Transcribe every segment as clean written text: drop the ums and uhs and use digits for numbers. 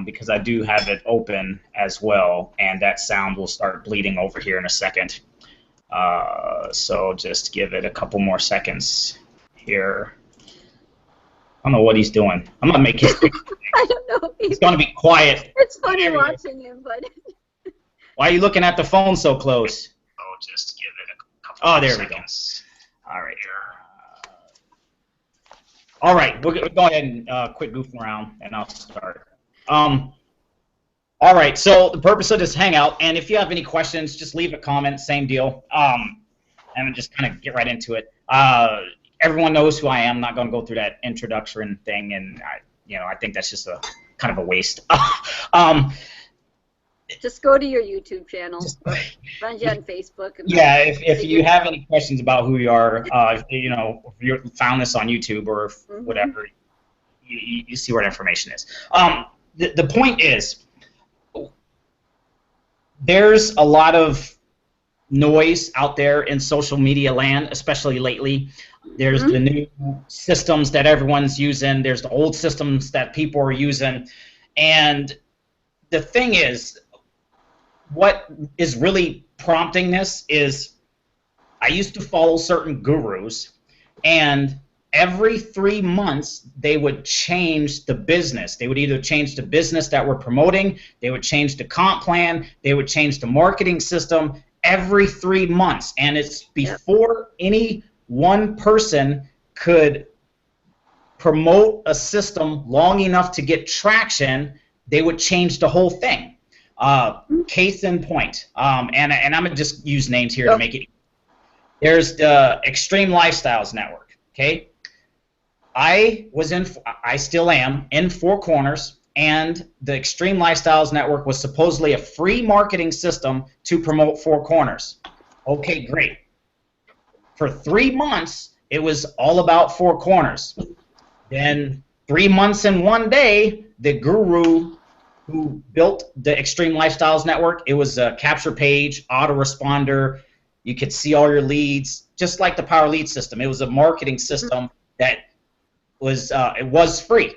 because I do have it open as well, and that sound will start bleeding over here in a second. So just give it a couple more seconds here. I don't know what he's doing. I'm gonna make his picture. I don't know. He's gonna be quiet. It's funny watching him, but. Why are you looking at the phone so close? Oh, just give it a couple there seconds. We go. All right. All right, we'll go ahead and quit goofing around, and I'll start. All right, so the purpose of this hangout, and if you have any questions, just leave a comment, same deal, and just kind of get right into it. Everyone knows who I am. I'm not going to go through that introduction thing, and I think that's just a kind of a waste. Just go to your YouTube channel. Find you on Facebook. Yeah, if you have any questions about who you are, if you found this on YouTube or whatever, you see where the information is. The point is, there's a lot of noise out there in social media land, especially lately. There's the new systems that everyone's using. There's the old systems that people are using. And the thing is, what is really prompting this is I used to follow certain gurus, and every 3 months they would change the business. They would either change the business that we're promoting, they would change the comp plan, they would change the marketing system every 3 months. And it's before any one person could promote a system long enough to get traction, they would change the whole thing. Case in point, and I'm going to just use names here to make it. There's the Extreme Lifestyles Network, okay? I still am, in Four Corners, and the Extreme Lifestyles Network was supposedly a free marketing system to promote Four Corners. Okay, great. For 3 months, it was all about Four Corners. Then 3 months and 1 day, the guru who built the Extreme Lifestyles Network, it was a capture page, autoresponder. You could see all your leads, just like the Power Lead system. It was a marketing system that was it was free.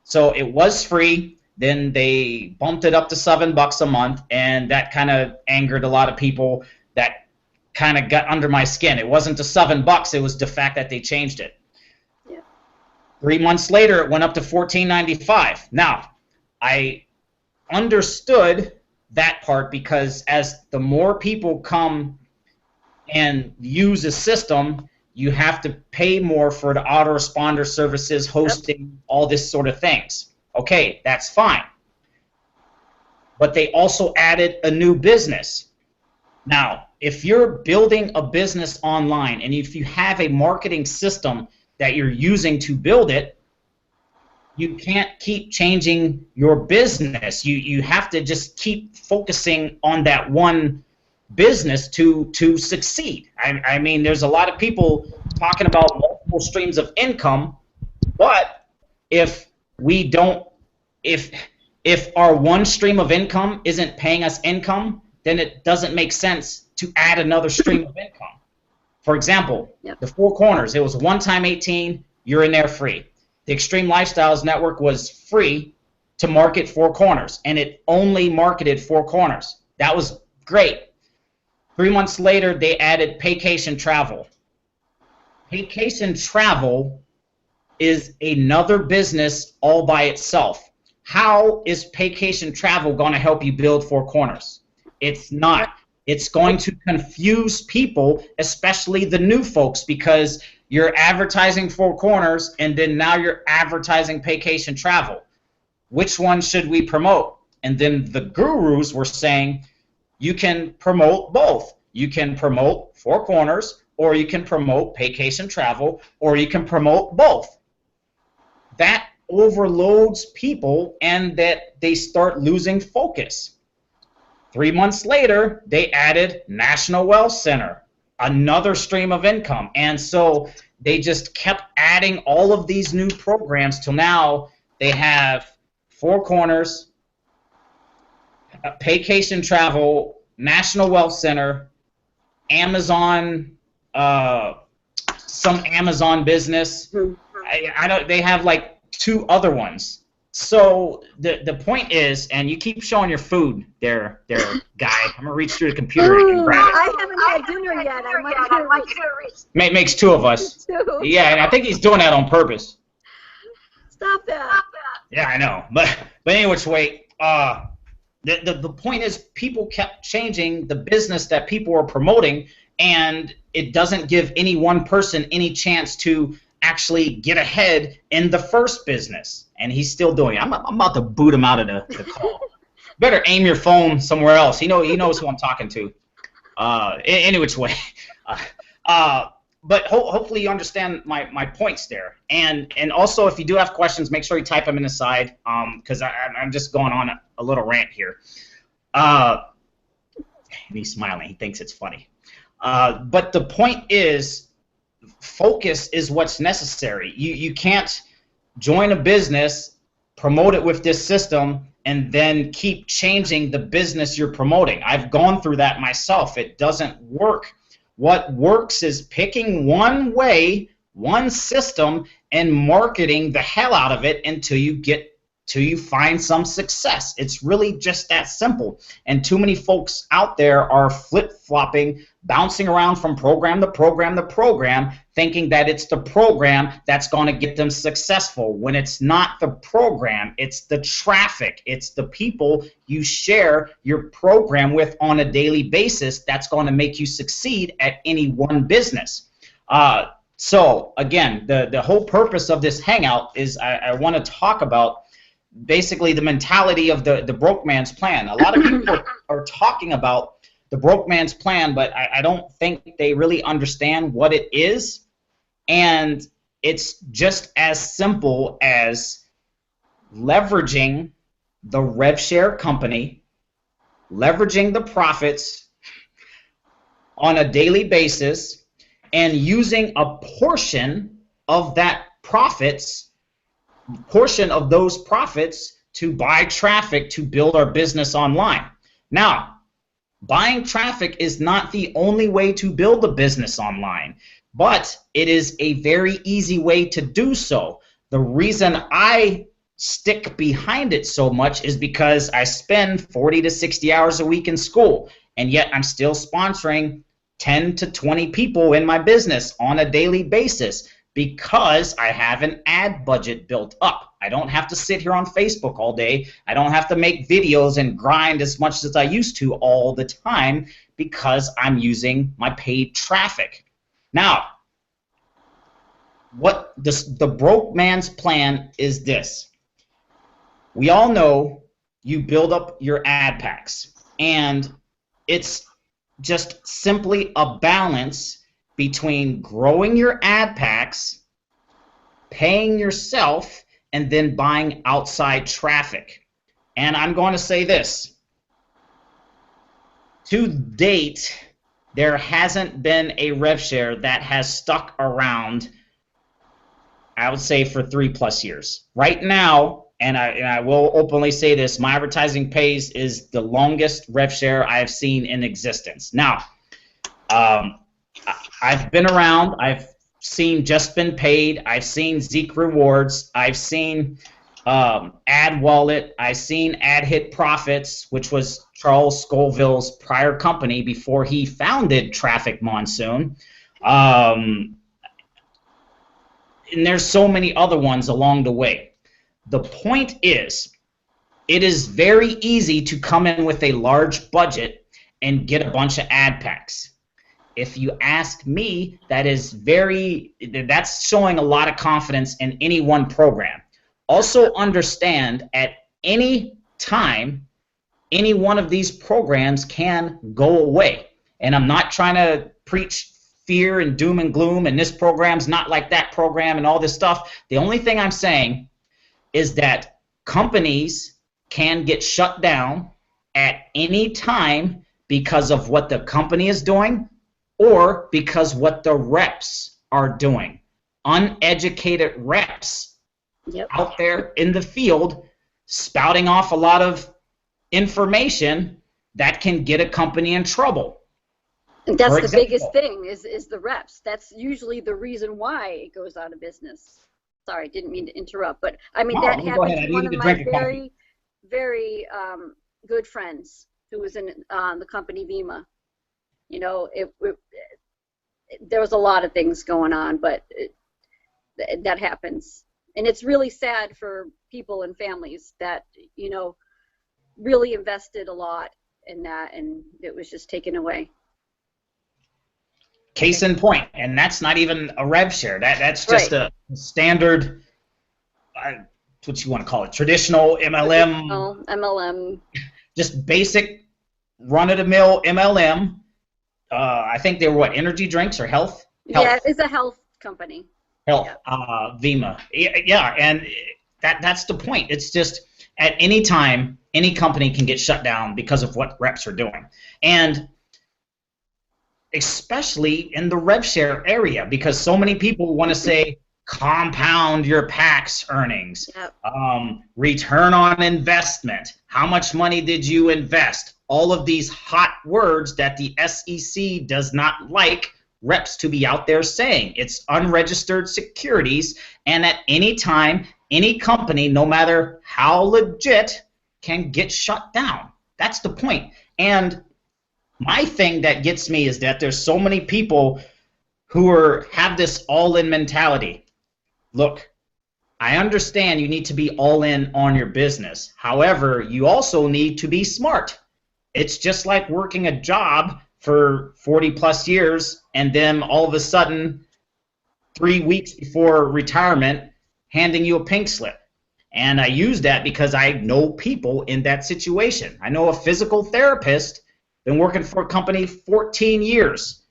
So it was free. Then they bumped it up to $7 a month, and that kind of angered a lot of people. That kind of got under my skin. It wasn't the $7; it was the fact that they changed it. Yeah. 3 months later, it went up to $14.95. Now, I understood that part because as the more people come and use a system, you have to pay more for the autoresponder services, hosting, all this sort of things. Okay, that's fine. But they also added a new business. Now, if you're building a business online and if you have a marketing system that you're using to build it, you can't keep changing your business. You have to just keep focusing on that one business to succeed. I mean, there's a lot of people talking about multiple streams of income, but if our one stream of income isn't paying us income, then it doesn't make sense to add another stream of income. For example, the Four Corners, it was one-time 18, you're in there free. The Extreme Lifestyles Network was free to market Four Corners, and it only marketed Four Corners. That was great. 3 months later, they added Paycation Travel. Paycation Travel is another business all by itself. How is Paycation Travel going to help you build Four Corners? It's not. It's going to confuse people, especially the new folks, because you're advertising Four Corners, and then now you're advertising Paycation Travel. Which one should we promote? And then the gurus were saying, you can promote both. You can promote Four Corners, or you can promote Paycation Travel, or you can promote both. That overloads people, and that they start losing focus. 3 months later, they added National Wealth Center, another stream of income. And so they just kept adding all of these new programs till now they have Four Corners, Paycation Travel, National Wealth Center, Amazon, some Amazon business. I don't. They have like 2 other ones. So the point is, and you keep showing your food there, guy. I'm gonna reach through the computer and grab it. I haven't had dinner yet. I want you to reach. Makes two of us. Two. Yeah, and I think he's doing that on purpose. Stop that. Yeah, I know. But anyway, wait. The point is, people kept changing the business that people were promoting, and it doesn't give any one person any chance to actually get ahead in the first business. And he's still doing it. I'm about to boot him out of the call. Better aim your phone somewhere else. He knows who I'm talking to. Any which way. But hopefully you understand my points there. And also, if you do have questions, make sure you type them in the side, because I'm just going on a little rant here. And he's smiling. He thinks it's funny. But the point is, focus is what's necessary. You can't join a business, promote it with this system, and then keep changing the business you're promoting. I've gone through that myself. It doesn't work. What works is picking one way, one system, and marketing the hell out of it until you find some success. It's really just that simple. And too many folks out there are flip-flopping, bouncing around from program to program to program, thinking that it's the program that's going to get them successful, when it's not the program, it's the traffic, it's the people you share your program with on a daily basis that's going to make you succeed at any one business. So again, the whole purpose of this hangout is I want to talk about basically the mentality of the broke man's plan. A lot of people are talking about the broke man's plan, but I don't think they really understand what it is. And it's just as simple as leveraging the rev share company, leveraging the profits on a daily basis, and using a portion of those profits to buy traffic to build our business online. Now, buying traffic is not the only way to build a business online, but it is a very easy way to do so. The reason I stick behind it so much is because I spend 40 to 60 hours a week in school, and yet I'm still sponsoring 10 to 20 people in my business on a daily basis, because I have an ad budget built up. I don't have to sit here on Facebook all day. I don't have to make videos and grind as much as I used to all the time, because I'm using my paid traffic. Now, what the broke man's plan is this. We all know you build up your ad packs, and it's just simply a balance between growing your ad packs, paying yourself, and then buying outside traffic. And I'm going to say this. To date, there hasn't been a rev share that has stuck around, I would say, for 3+ years. Right now, and I will openly say this, my advertising pays is the longest rev share I have seen in existence. Now, I've been around. I've seen Just Been Paid. I've seen Zeek Rewards. I've seen Ad Wallet. I've seen Ad Hit Profits, which was Charles Scoville's prior company before he founded Traffic Monsoon. And there's so many other ones along the way. The point is, it is very easy to come in with a large budget and get a bunch of ad packs. If you ask me, that's showing a lot of confidence in any one program. Also understand, at any time, any one of these programs can go away. And I'm not trying to preach fear and doom and gloom and this program's not like that program and all this stuff. The only thing I'm saying is that companies can get shut down at any time because of what the company is doing, or because what the reps are doing. Uneducated reps out there in the field spouting off a lot of information that can get a company in trouble. And that's the biggest thing is the reps. That's usually the reason why it goes out of business. sorry, didn't mean to interrupt, but I mean, No, that no, go happened ahead. I to one needed of to my drink a coffee. very, very good friends who was in the company Vima. You know, there was a lot of things going on, but that happens. And it's really sad for people and families that, you know, really invested a lot in that, and it was just taken away. Case in point, and that's not even a rev share. That's just Right. a standard, what you want to call it, traditional MLM, Traditional MLM. just basic run-of-the-mill MLM. I think they were what, energy drinks or health? Yeah, Health. it's a health company. Health. Yeah. Vima. Yeah, and that's the point. It's just at any time, any company can get shut down because of what reps are doing. And especially in the rev share area, because so many people want to say compound your PAX earnings, Yep. Return on investment, how much money did you invest, all of these hot words that the SEC does not like reps to be out there saying. It's unregistered securities, and at any time, any company, no matter how legit, can get shut down. That's the point. And my thing that gets me is that there's so many people who have this all-in mentality. Look, I understand you need to be all in on your business. However, you also need to be smart. It's just like working a job for 40 plus years and then all of a sudden 3 weeks before retirement handing you a pink slip. And I use that because I know people in that situation. I know a physical therapist, been working for a company 14 years,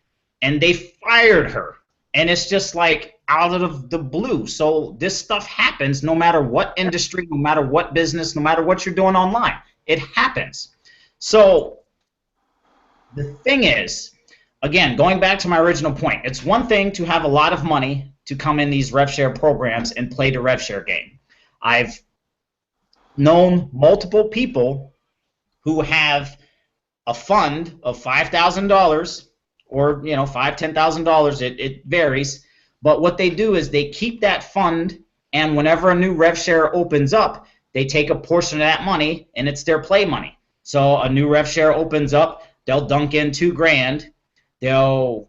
and they fired her. And it's just like out of the blue. So this stuff happens no matter what industry, no matter what business, no matter what you're doing online. It happens. So the thing is, again, going back to my original point, it's one thing to have a lot of money to come in these rev share programs and play the rev share game. I've known multiple people who have a fund of $5,000 or $5,000, $10,000. It varies, but what they do is they keep that fund, and whenever a new rev share opens up, they take a portion of that money, and it's their play money. So a new rev share opens up, they'll dunk in $2,000, they'll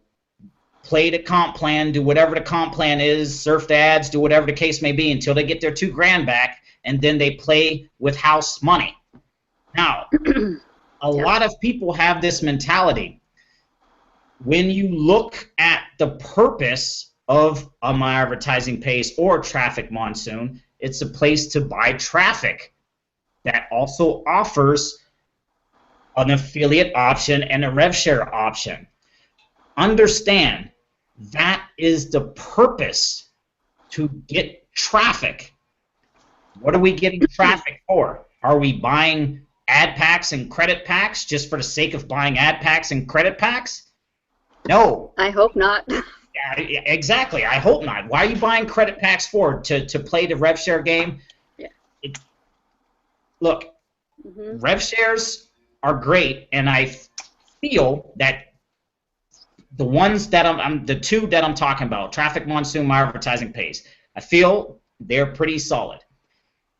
play the comp plan, do whatever the comp plan is, surf the ads, do whatever the case may be until they get their $2,000 back, and then they play with house money. Now, a lot of people have this mentality. When you look at the purpose of a My Advertising Pays or Traffic Monsoon, it's a place to buy traffic that also offers an affiliate option and a rev share option. Understand, that is the purpose, to get traffic. What are we getting traffic for? Are we buying ad packs and credit packs just for the sake of buying ad packs and credit packs? No. I hope not. Yeah, exactly. I hope not. Why are you buying credit packs for? To play the rev share game? Yeah. Look, rev shares are great, and I feel that the ones that the two that I'm talking about, Traffic Monsoon, My Advertising Pays, I feel they're pretty solid.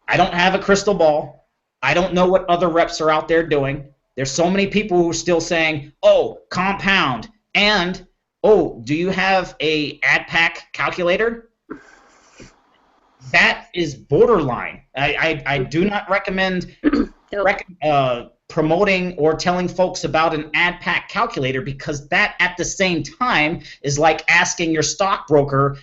I don't have a crystal ball. I don't know what other reps are out there doing. There's so many people who are still saying, oh, compound, and, oh, do you have a ad pack calculator? That is borderline. I do not recommend promoting or telling folks about an ad pack calculator, because that at the same time is like asking your stockbroker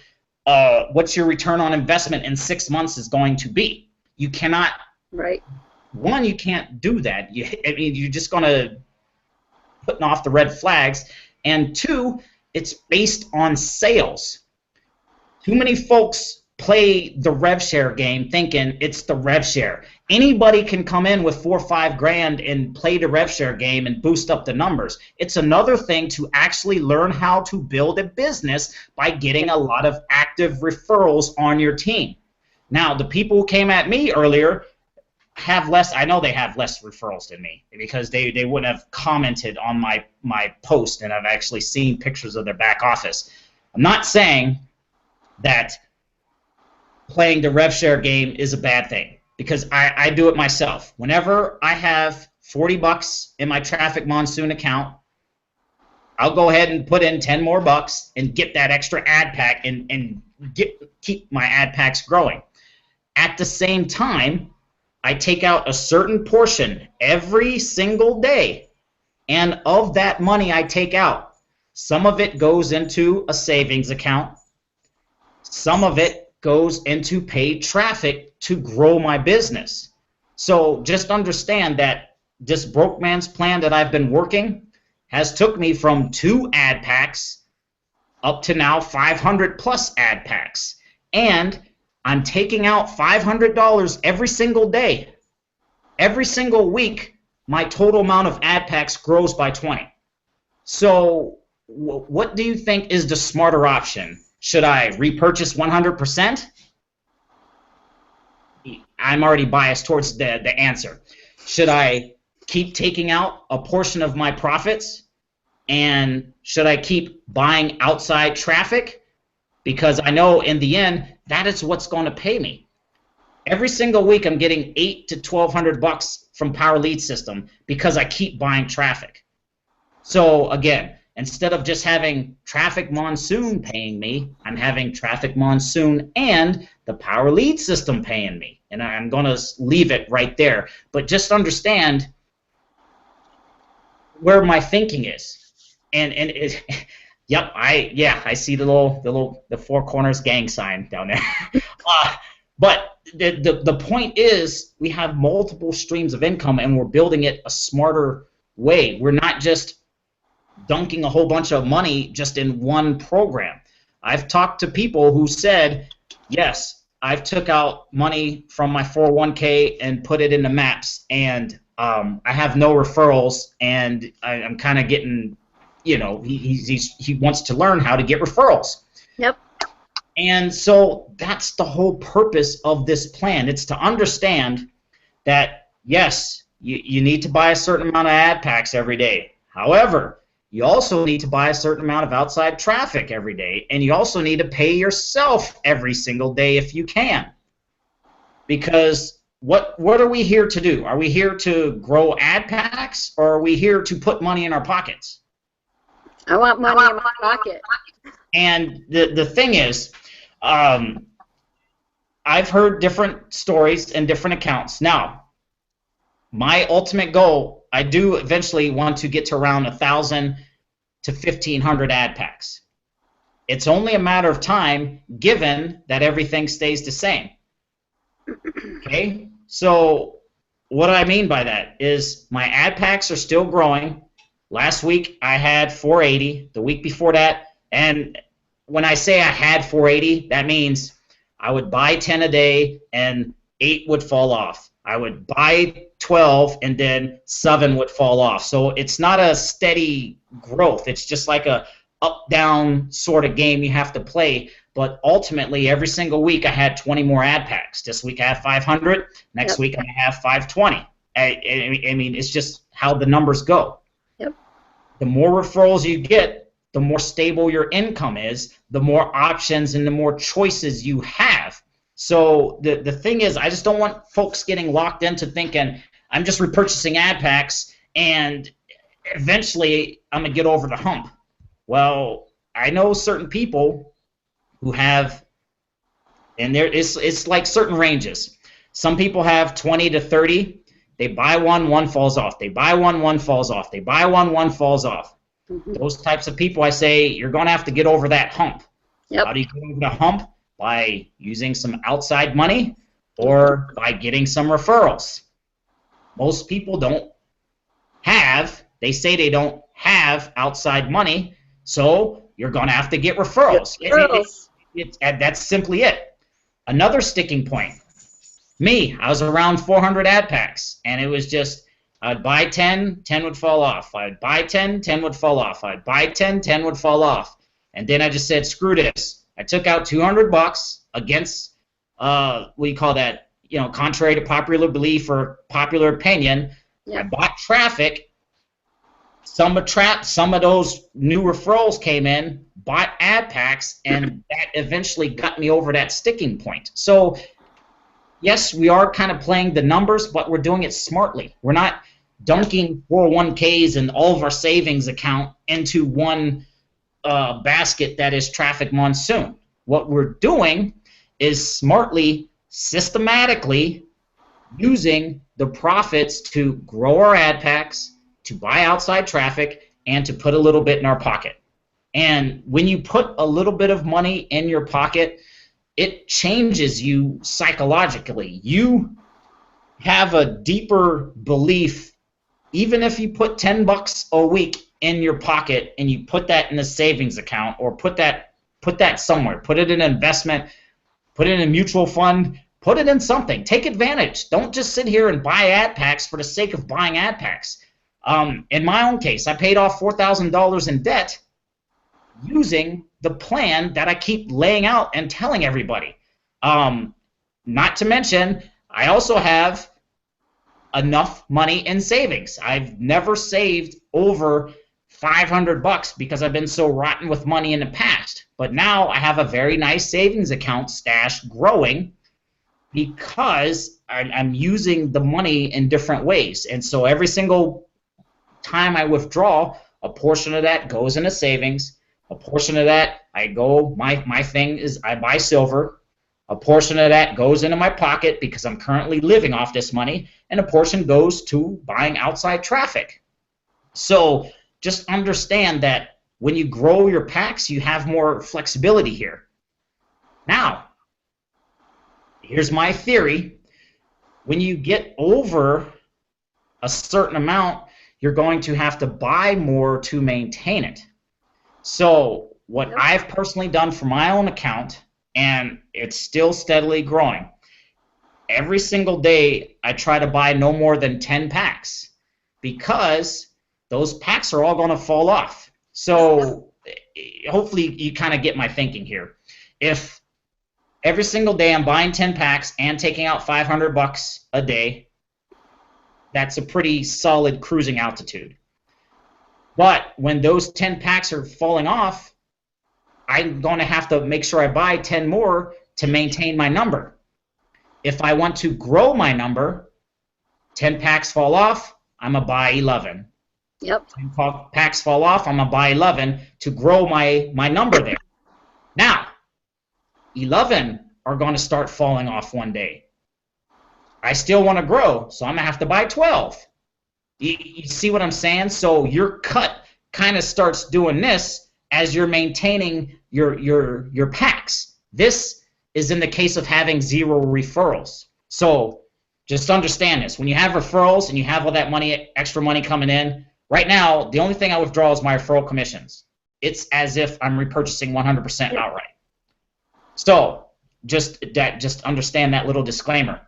what's your return on investment in 6 months is going to be. You cannot. Right. One, you can't do that. You're just going to putting off the red flags. And two, it's based on sales. Too many folks play the rev share game thinking it's the rev share. Anybody can come in with $4 or $5,000 and play the rev share game and boost up the numbers. It's another thing to actually learn how to build a business by getting a lot of active referrals on your team. Now, the people who came at me earlier have less. I know they have less referrals than me, because they wouldn't have commented on my post, and I've actually seen pictures of their back office. I'm not saying that playing the rev share game is a bad thing because I do it myself. Whenever I have 40 bucks in my Traffic Monsoon account, I'll go ahead and put in 10 more bucks and get that extra ad pack and keep my ad packs growing. At the same time, I take out a certain portion every single day, and of that money I take out, some of it goes into a savings account, some of it goes into paid traffic to grow my business. So just understand that this broke man's plan that I've been working has took me from 2 ad packs up to now 500 plus ad packs. And I'm taking out $500 every single day. Every single week, my total amount of ad packs grows by 20. So what do you think is the smarter option? Should I repurchase 100%? I'm already biased towards the answer. Should I keep taking out a portion of my profits? And should I keep buying outside traffic? Because I know in the end, that is what's going to pay me. Every single week, I'm getting $800 to $1,200 from Power Lead System because I keep buying traffic. So again, instead of just having Traffic Monsoon paying me, I'm having Traffic Monsoon and the Power Lead System paying me. And I'm going to leave it right there. But just understand where my thinking is. And it, yep, I see the Four Corners gang sign down there. But the point is, we have multiple streams of income, and we're building it a smarter way. We're not just dunking a whole bunch of money just in one program. I've talked to people who said, yes, I've took out money from my 401k and put it into MAPS, and I have no referrals, and I'm kind of getting, you know, he wants to learn how to get referrals. Yep. And so that's the whole purpose of this plan. It's to understand that, yes, you need to buy a certain amount of ad packs every day. However, you also need to buy a certain amount of outside traffic every day, and you also need to pay yourself every single day if you can. Because what are we here to do? Are we here to grow ad packs, or are we here to put money in our pockets? I want money in my pocket. And the thing is, I've heard different stories and different accounts. Now, my ultimate goal, I do eventually want to get to around 1,000 to 1,500 ad packs. It's only a matter of time, given that everything stays the same. Okay? So what I mean by that is my ad packs are still growing. Last week I had 480. The week before that, and when I say I had 480, that means I would buy 10 a day and 8 would fall off. I would buy 12 and then 7 would fall off. So it's not a steady growth. It's just like a up-down sort of game you have to play. But ultimately, every single week I had 20 more ad packs. This week I have 500. Next week I have 520. I mean, it's just how the numbers go. Yep. The more referrals you get, the more stable your income is, the more options and the more choices you have. So the thing is, I just don't want folks getting locked into thinking, I'm just repurchasing ad packs and eventually I'm going to get over the hump. Well, I know certain people who have, and it's like certain ranges. Some people have 20 to 30. They buy one falls off. They buy one falls off. They buy one falls off. Mm-hmm. Those types of people, I say, you're going to have to get over that hump. Yep. How do you get over the hump? By using some outside money or by getting some referrals. Most people don't have, they say they don't have outside money, so you're going to have to get referrals. That's simply it. Another sticking point. Me, I was around 400 ad packs, and it was just, I'd buy 10, 10 would fall off. I'd buy 10, 10 would fall off. I'd buy 10, 10 would fall off. And then I just said, screw this. I took out $200 against, what do you call that, you know, contrary to popular belief or popular opinion. Yep. I bought traffic some of those new referrals came in, bought ad packs, and that eventually got me over that sticking point. So yes, we are kind of playing the numbers, but we're doing it smartly. We're not dunking 401ks and all of our savings account into one basket that is Traffic Monsoon. What we're doing is smartly, systematically using the profits to grow our ad packs, to buy outside traffic, and to put a little bit in our pocket. And when you put a little bit of money in your pocket, it changes you psychologically. You have a deeper belief, even if you put $10 a week in your pocket and you put that in a savings account, or put that somewhere, put it in an investment, put it in a mutual fund, put it in something. Take advantage. Don't just sit here and buy ad packs for the sake of buying ad packs. In my own case, I paid off $4,000 in debt using the plan that I keep laying out and telling everybody. Not to mention, I also have enough money in savings. I've never saved over $500 because I've been so rotten with money in the past. But now I have a very nice savings account stash growing because I'm using the money in different ways. And so every single time I withdraw, a portion of that goes into savings. A portion of that my thing is I buy silver. A portion of that goes into my pocket because I'm currently living off this money, and a portion goes to buying outside traffic. So just understand that when you grow your packs, you have more flexibility here. Now, here's my theory. When you get over a certain amount, you're going to have to buy more to maintain it. So what I've personally done for my own account, and it's still steadily growing, every single day I try to buy no more than 10 packs because those packs are all going to fall off. So hopefully you kind of get my thinking here. If every single day I'm buying 10 packs and taking out $500 a day, that's a pretty solid cruising altitude. But when those 10 packs are falling off, I'm going to have to make sure I buy 10 more to maintain my number. If I want to grow my number, 10 packs fall off, I'm going to buy 11. Yep. 10 packs fall off, I'm going to buy 11 to grow my number there. Now, 11 are going to start falling off one day. I still want to grow, so I'm going to have to buy 12. You see what I'm saying? So your cut kind of starts doing this as you're maintaining your packs. This is in the case of having 0 referrals. So just understand this. When you have referrals and you have all that money, extra money coming in, right now, the only thing I withdraw is my referral commissions. It's as if I'm repurchasing 100% outright. So just understand that little disclaimer.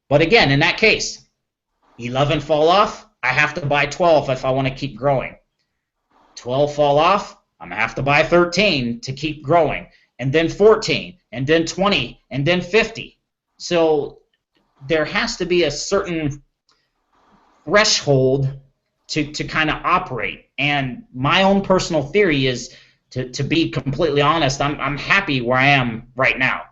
But again, in that case, 11 fall off, I have to buy 12 if I want to keep growing. 12 fall off, I'm going to have to buy 13 to keep growing, and then 14, and then 20, and then 50. So there has to be a certain threshold to kind of operate. And my own personal theory is, to be completely honest, I'm happy where I am right now.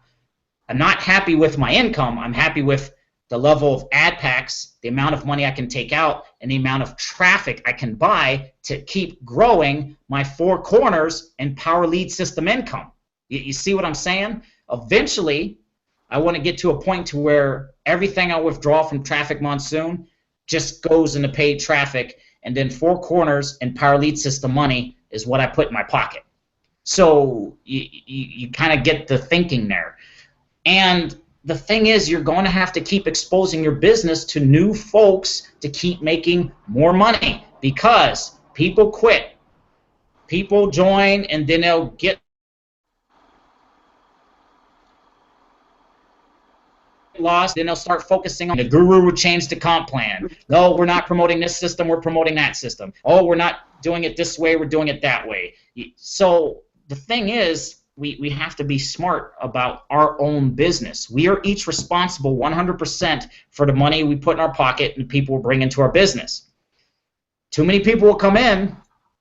I'm not happy with my income. I'm happy with the level of ad packs, the amount of money I can take out, and the amount of traffic I can buy to keep growing my 4 corners and power lead system income. You see what I'm saying? Eventually, I want to get to a point to where everything I withdraw from Traffic Monsoon just goes into paid traffic, and then 4 corners and power lead system money is what I put in my pocket. So you kind of get the thinking there. And the thing is, you're going to have to keep exposing your business to new folks to keep making more money, because people quit. People join, and then they'll get lost, then they'll start focusing on the guru would change the comp plan. No, we're not promoting this system, we're promoting that system. Oh, we're not doing it this way, we're doing it that way. So the thing is, we have to be smart about our own business. We are each responsible 100% for the money we put in our pocket and people we bring into our business. too many people will come in,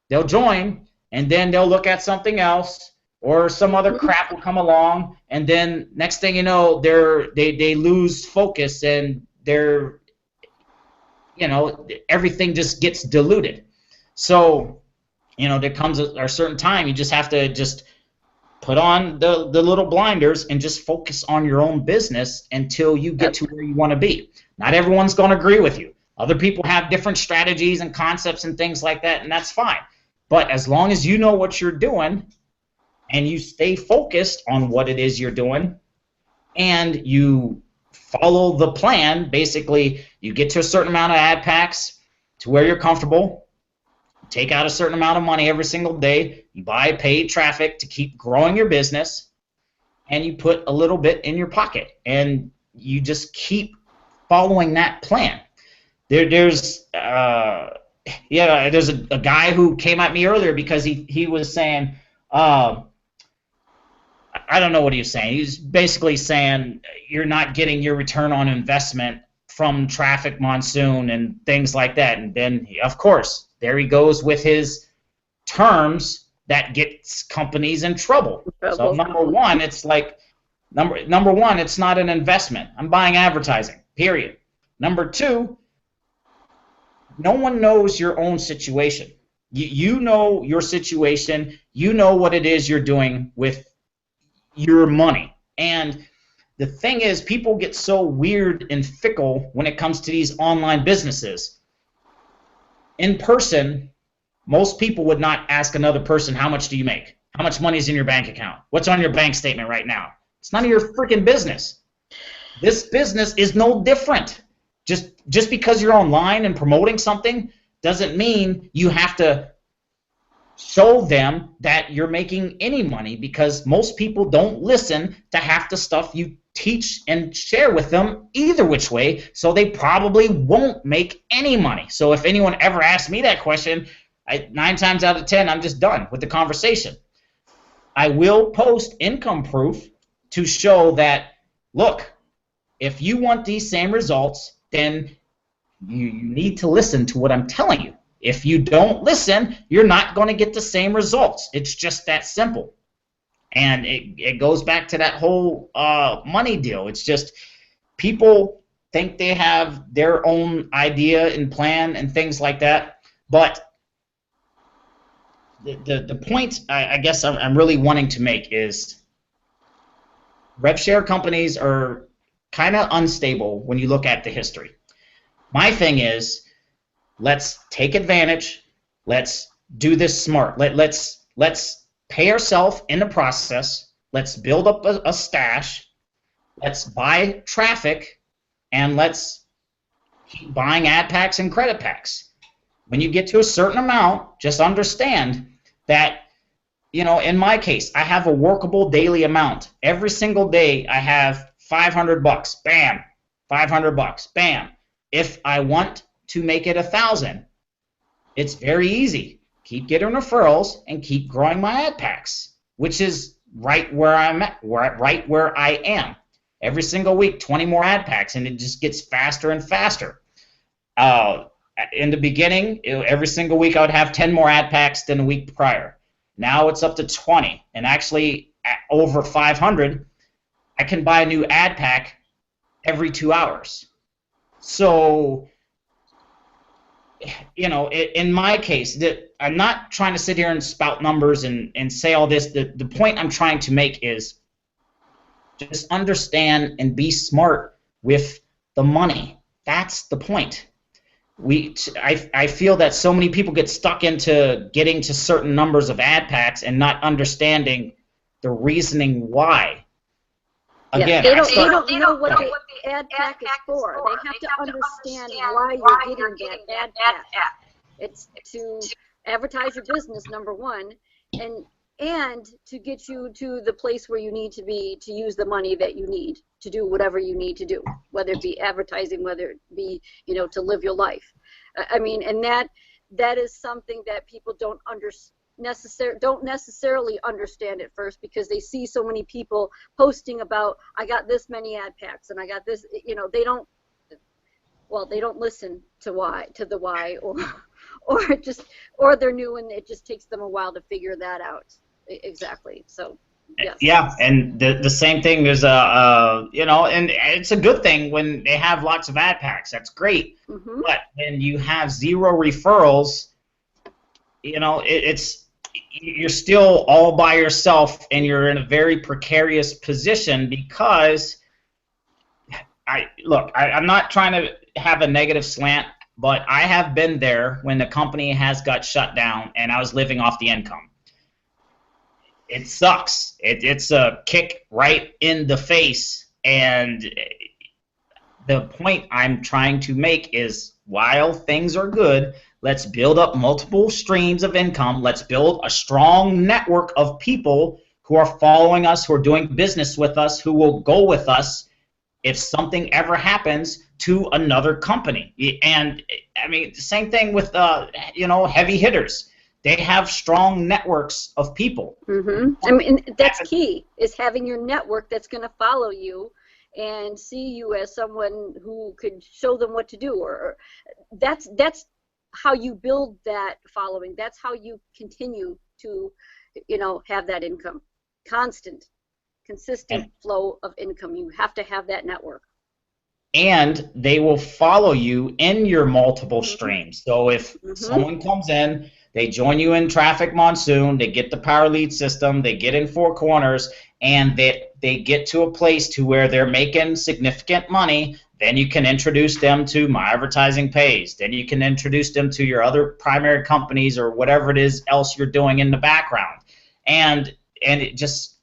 they'll join, and then they'll look at something else, or some other crap will come along, and then next thing you know, they lose focus, and everything just gets diluted. So, there comes a certain time you just have to just put on the little blinders and just focus on your own business until you get to where you want to be. Not everyone's going to agree with you. Other people have different strategies and concepts and things like that, and that's fine. But as long as you know what you're doing and you stay focused on what it is you're doing and you follow the plan, basically you get to a certain amount of ad packs to where you're comfortable, take out a certain amount of money every single day, you buy paid traffic to keep growing your business, and you put a little bit in your pocket, and you just keep following that plan. There's a guy who came at me earlier because he was saying, I don't know what he was saying. He was basically saying you're not getting your return on investment from traffic monsoon and things like that. And then, of course, there he goes with his terms that gets companies in trouble. So number one, it's like number one, it's not an investment. I'm buying advertising, period. Number two, no one knows your own situation. You know your situation. You know what it is you're doing with your money. And the thing is, people get so weird and fickle when it comes to these online businesses. In person, most people would not ask another person, how much do you make? How much money is in your bank account? What's on your bank statement right now? It's none of your freaking business. This business is no different. Just because you're online and promoting something doesn't mean you have to show them that you're making any money, because most people don't listen to half the stuff you teach and share with them either which way, so they probably won't make any money. So if anyone ever asks me that question, 9 times out of 10, I'm just done with the conversation. I will post income proof to show that, look, if you want these same results, then you need to listen to what I'm telling you. If you don't listen, you're not going to get the same results. It's just that simple. And it goes back to that whole money deal. It's just people think they have their own idea and plan and things like that. But the point I guess I'm really wanting to make is rev share companies are kind of unstable when you look at the history. My thing is, let's take advantage. Let's do this smart. Let's pay ourselves in the process. Let's build up a stash. Let's buy traffic, and let's keep buying ad packs and credit packs. When you get to a certain amount, just understand that, in my case, I have a workable daily amount. Every single day I have $500. Bam. $500. Bam. If I want to make it 1,000, it's very easy. Keep getting referrals and keep growing my ad packs, which is right where I'm at, right where I am. Every single week, 20 more ad packs, and it just gets faster and faster. In the beginning, every single week I would have 10 more ad packs than the week prior. Now it's up to 20, and actually at over 500, I can buy a new ad pack every 2 hours. So, in my case, I'm not trying to sit here and spout numbers and say all this. The point I'm trying to make is just understand and be smart with the money. That's the point. I feel that so many people get stuck into getting to certain numbers of ad packs and not understanding the reasoning why. Again, they don't know what the ad pack is for. They have to understand why you're getting that ad pack. It's to advertise your business, number one, and to get you to the place where you need to be to use the money that you need to do whatever you need to do, whether it be advertising, whether it be, to live your life. I mean, and that is something that people don't necessarily understand at first, because they see so many people posting about, I got this many ad packs and I got this, they don't listen to the why or they're new and it just takes them a while to figure that out. Exactly. So yes. Yeah, and the same thing is you know, and it's a good thing when they have lots of ad packs. That's great. Mm-hmm. But when you have zero referrals, you know, it's you're still all by yourself, and you're in a very precarious position because I'm not trying to have a negative slant, but I have been there when the company has got shut down and I was living off the income. It sucks. It's a kick right in the face, and the point I'm trying to make is while things are good, let's build up multiple streams of income. Let's build a strong network of people who are following us, who are doing business with us, who will go with us if something ever happens to another company. And I mean, the same thing with you know, heavy hitters. They have strong networks of people. Mm-hmm. I mean, that's key, is having your network that's going to follow you and see you as someone who could show them what to do. Or that's how you build that following. That's how you continue to, you know, have that income, consistent flow of income. You have to have that network. And they will follow you in your multiple streams. So if someone comes in, they join you in Traffic Monsoon, they get the Power Lead system, they get in Four Corners, and they get to a place to where they're making significant money, then you can introduce them to My Advertising Pays. Then you can introduce them to your other primary companies or whatever it is else you're doing in the background. And it just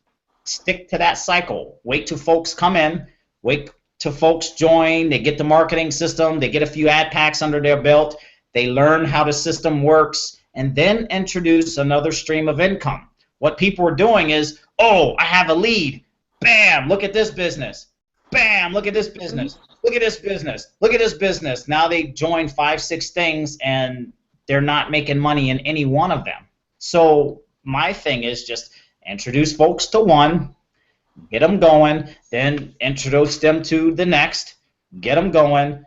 stick to that cycle. Wait till folks come in, wait till folks join, they get the marketing system, they get a few ad packs under their belt, they learn how the system works, and then introduce another stream of income. What people are doing is, oh, I have a lead. Bam, look at this business. Bam, look at this business. Look at this business. Look at this business. Now they join 5, 6 things, and they're not making money in any one of them. So my thing is just introduce folks to one, get them going, then introduce them to the next, get them going,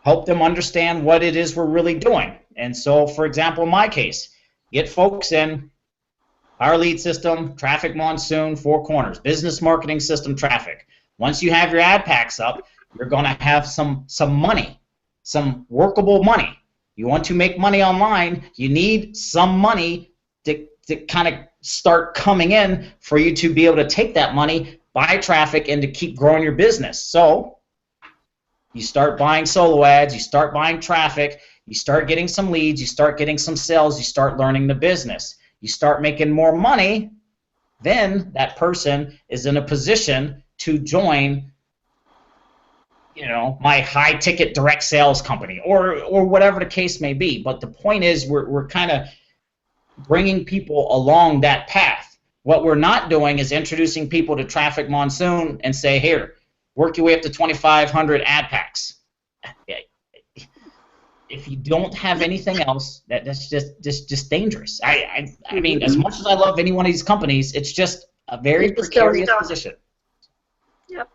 help them understand what it is we're really doing. And so, for example, in my case, get folks in our lead system, Traffic Monsoon, Four Corners, business marketing system, traffic. Once you have your ad packs up, you're going to have some money, some workable money. You want to make money online, you need some money to kind of start coming in for you to be able to take that money, buy traffic, and to keep growing your business. So you start buying solo ads, you start buying traffic, you start getting some leads, you start getting some sales, you start learning the business. You start making more money, then that person is in a position to join, you know, my high-ticket direct sales company or whatever the case may be. But the point is we're kind of bringing people along that path. What we're not doing is introducing people to Traffic Monsoon and say, here, work your way up to 2,500 ad packs. If you don't have anything else, that's just dangerous. I mean, as much as I love any one of these companies, it's just a very precarious position. Yep.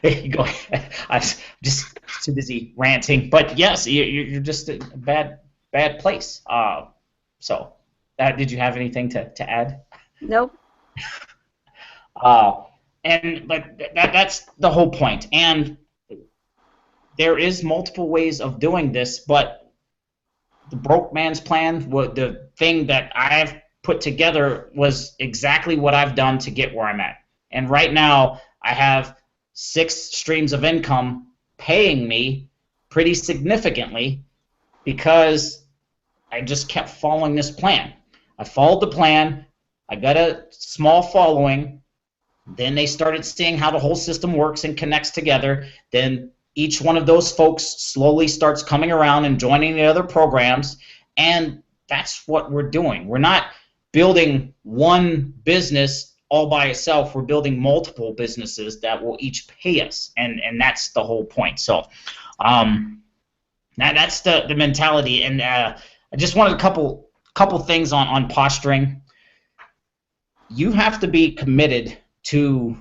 You go ahead. I'm just too busy ranting. But yes, you're just a bad place. So, did you have anything to add? Nope. But that's the whole point. And there is multiple ways of doing this, but the broke man's plan, the thing that I've put together, was exactly what I've done to get where I'm at. And right now, I have 6 streams of income paying me pretty significantly because I just kept following this plan. I followed the plan. I got a small following. Then they started seeing how the whole system works and connects together. Then each one of those folks slowly starts coming around and joining the other programs, and that's what we're doing. We're not building one business all by itself. We're building multiple businesses that will each pay us, and that's the whole point. So that's the mentality, and I just wanted a couple things on posturing. You have to be committed to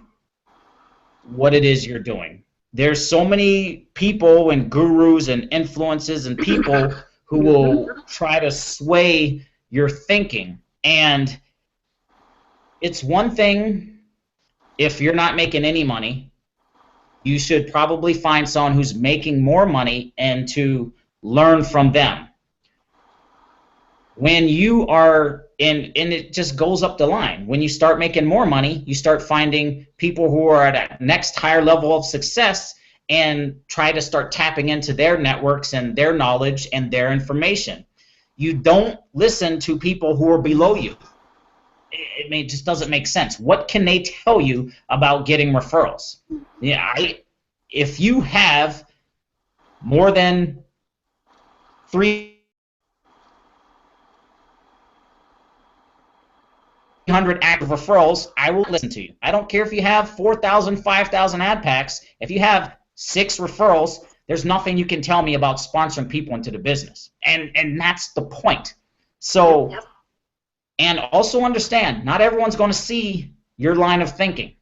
what it is you're doing. There's so many people and gurus and influences and people who will try to sway your thinking. And it's one thing if you're not making any money, you should probably find someone who's making more money and to learn from them. When you are in, and it just goes up the line, when you start making more money, you start finding people who are at a next higher level of success and try to start tapping into their networks and their knowledge and their information. You don't listen to people who are below you. It just doesn't make sense. What can they tell you about getting referrals? Yeah, if you have more than 300 active referrals, I will listen to you. I don't care if you have 4,000, 5,000 ad packs. If you have 6 referrals, there's nothing you can tell me about sponsoring people into the business. And that's the point. So, and also understand, not everyone's going to see your line of thinking.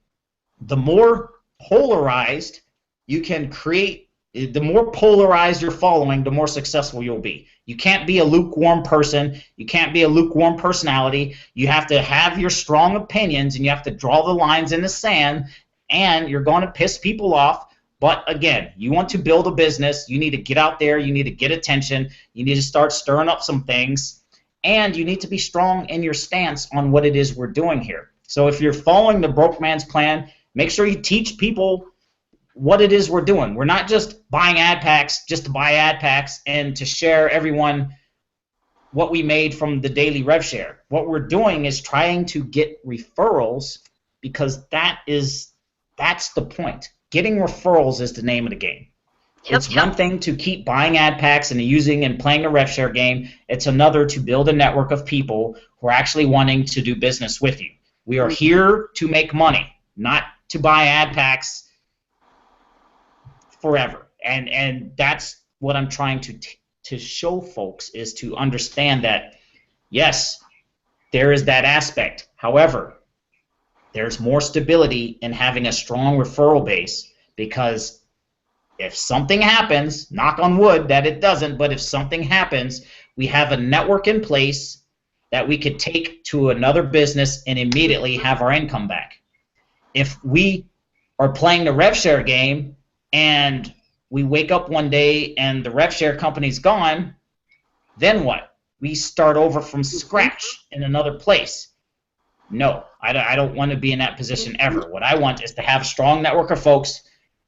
The more polarized you can create, the more polarized you're following, the more successful you'll be. You can't be a lukewarm person. You can't be a lukewarm personality. You have to have your strong opinions, and you have to draw the lines in the sand, and you're going to piss people off. But again, you want to build a business, you need to get out there, you need to get attention, you need to start stirring up some things, and you need to be strong in your stance on what it is we're doing here. So if you're following the broke man's plan, make sure you teach people what it is we're doing. We're not just buying ad packs just to buy ad packs and to share everyone what we made from the daily rev share. What we're doing is trying to get referrals, because that's the point. Getting referrals is the name of the game. It's one thing to keep buying ad packs and using and playing a rev share game. It's another to build a network of people who are actually wanting to do business with you. We are here to make money, not to buy ad packs forever. And that's what I'm trying to show folks, is to understand that, yes, there is that aspect. However, there's more stability in having a strong referral base, because if something happens, knock on wood that it doesn't, but if something happens, we have a network in place that we could take to another business and immediately have our income back. If we are playing the rev share game and we wake up one day and the rev share company's gone, then what? We start over from scratch in another place. No, I don't want to be in that position ever. What I want is to have a strong network of folks.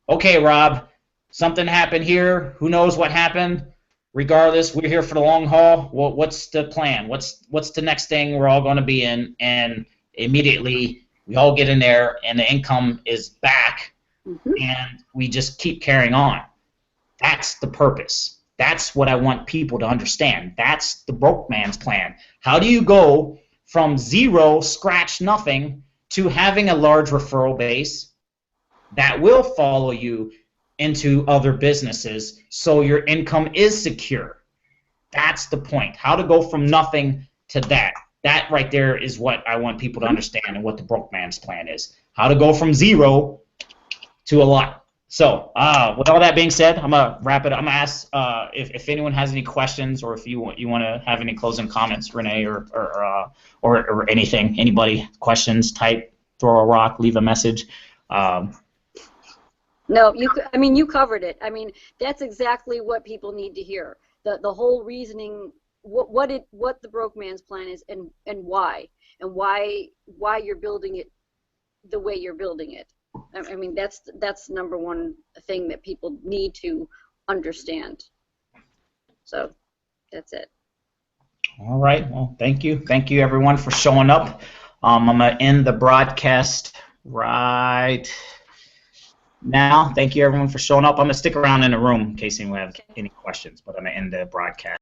Okay, Rob, something happened here. Who knows what happened? Regardless, we're here for the long haul. What's the plan? What's the next thing we're all going to be in? And immediately we all get in there, and the income is back, and we just keep carrying on. That's the purpose. That's what I want people to understand. That's the broke man's plan. How do you go from zero, scratch, nothing, to having a large referral base that will follow you into other businesses so your income is secure? That's the point. How to go from nothing to that. That right there is what I want people to understand, and what the broke man's plan is. How to go from zero to a lot. So with all that being said, I'm going to wrap it up. I'm going to ask if anyone has any questions, or if you want to have any closing comments, Renee, or anything. Anybody, questions, type, throw a rock, leave a message. No, you covered it. I mean, that's exactly what people need to hear. The whole reasoning, what the broke man's plan is, and why you're building it the way you're building it. I mean, that's number one thing that people need to understand. So that's it. All right. Well, thank you everyone for showing up. I'm gonna end the broadcast right now. Thank you everyone for showing up. I'm gonna stick around in the room in case anyone has any questions, but I'm gonna end the broadcast.